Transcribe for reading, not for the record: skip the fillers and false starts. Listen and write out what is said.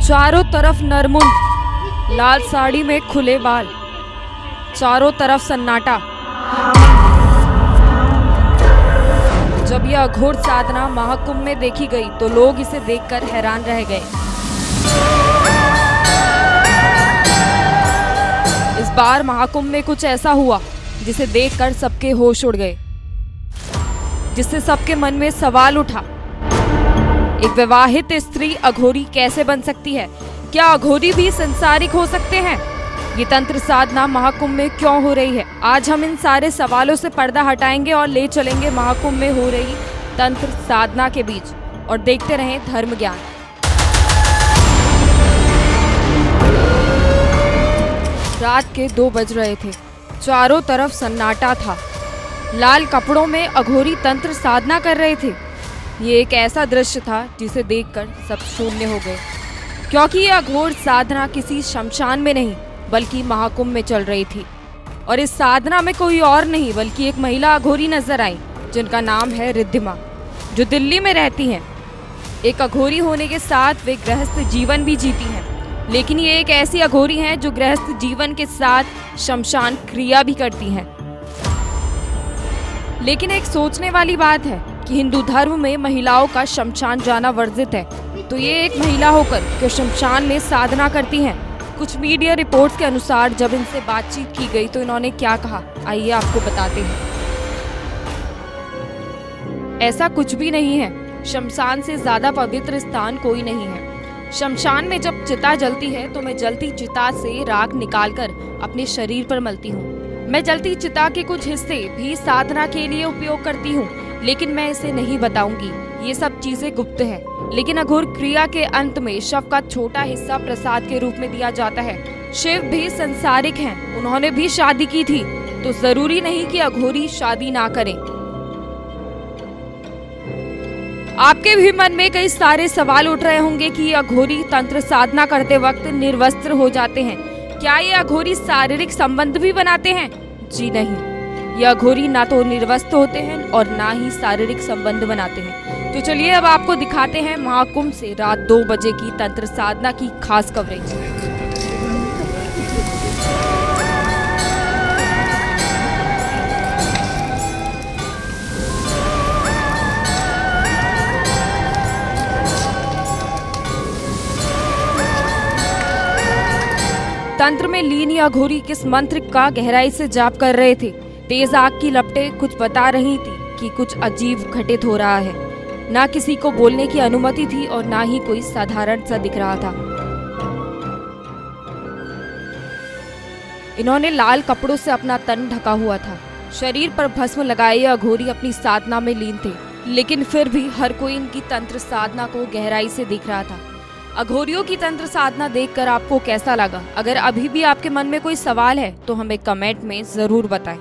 चारों तरफ नरमुंड, लाल साड़ी में खुले बाल, चारों तरफ सन्नाटा। जब यह अघोर साधना महाकुंभ में देखी गई तो लोग इसे देखकर हैरान रह गए। इस बार महाकुंभ में कुछ ऐसा हुआ जिसे देखकर सबके होश उड़ गए, जिससे सबके मन में सवाल उठा, एक विवाहित स्त्री अघोरी कैसे बन सकती है? क्या अघोरी भी संसारिक हो सकते हैं? ये तंत्र साधना महाकुंभ में क्यों हो रही है? आज हम इन सारे सवालों से पर्दा हटाएंगे और ले चलेंगे महाकुंभ में हो रही तंत्र साधना के बीच, और देखते रहें धर्म ज्ञान। रात के 2 बज रहे थे, चारों तरफ सन्नाटा था। लाल कपड़ों में अघोरी तंत्र साधना कर रहे थे। ये एक ऐसा दृश्य था जिसे देखकर सब शून्य हो गए, क्योंकि ये अघोर साधना किसी शमशान में नहीं बल्कि महाकुंभ में चल रही थी। और इस साधना में कोई और नहीं बल्कि एक महिला अघोरी नजर आई, जिनका नाम है रिद्धिमा, जो दिल्ली में रहती हैं। एक अघोरी होने के साथ वे गृहस्थ जीवन भी जीती हैं, लेकिन ये एक ऐसी अघोरी हैं जो गृहस्थ जीवन के साथ शमशान क्रिया भी करती हैं। लेकिन एक सोचने वाली बात है कि हिंदू धर्म में महिलाओं का शमशान जाना वर्जित है, तो ये एक महिला होकर क्यों शमशान में साधना करती हैं? कुछ मीडिया रिपोर्ट्स के अनुसार जब इनसे बातचीत की गई तो इन्होंने क्या कहा, आइए आपको बताते हैं। ऐसा कुछ भी नहीं है, शमशान से ज्यादा पवित्र स्थान कोई नहीं है। शमशान में जब चिता जलती है तो मैं जलती चिता से राख निकालकर अपने शरीर पर मलती हूँ। मैं जलती चिता के कुछ हिस्से भी साधना के लिए उपयोग करती हूँ, लेकिन मैं इसे नहीं बताऊंगी। ये सब चीजें गुप्त है। लेकिन अघोर क्रिया के अंत में शव का छोटा हिस्सा प्रसाद के रूप में दिया जाता है। शिव भी संसारिक हैं, उन्होंने भी शादी की थी, तो जरूरी नहीं कि अघोरी शादी ना करें। आपके भी मन में कई सारे सवाल उठ रहे होंगे कि अघोरी तंत्र साधना करते वक्त निर्वस्त्र हो जाते हैं। क्या ये अघोरी शारीरिक संबंध भी बनाते हैं? जी नहीं, ये अघोरी ना तो निर्वस्त्र होते हैं और ना ही शारीरिक संबंध बनाते हैं। तो चलिए अब आपको दिखाते हैं महाकुंभ से रात 2 बजे की तंत्र साधना की खास कवरेज। तंत्र में लीन ये अघोरी किस मंत्र का गहराई से जाप कर रहे थे? तेज आग की लपटें कुछ बता रही थी कि कुछ अजीब घटित हो रहा है। ना किसी को बोलने की अनुमति थी और ना ही कोई साधारण सा दिख रहा था। इन्होंने लाल कपड़ों से अपना तन ढका हुआ था। शरीर पर भस्म लगाए ये अघोरी अपनी साधना में लीन थे, लेकिन फिर भी हर कोई इनकी तंत्र साधना को गहराई से देख रहा था। अघोरियों की तंत्र साधना देखकर आपको कैसा लगा? अगर अभी भी आपके मन में कोई सवाल है तो हमें कमेंट में जरूर बताएं।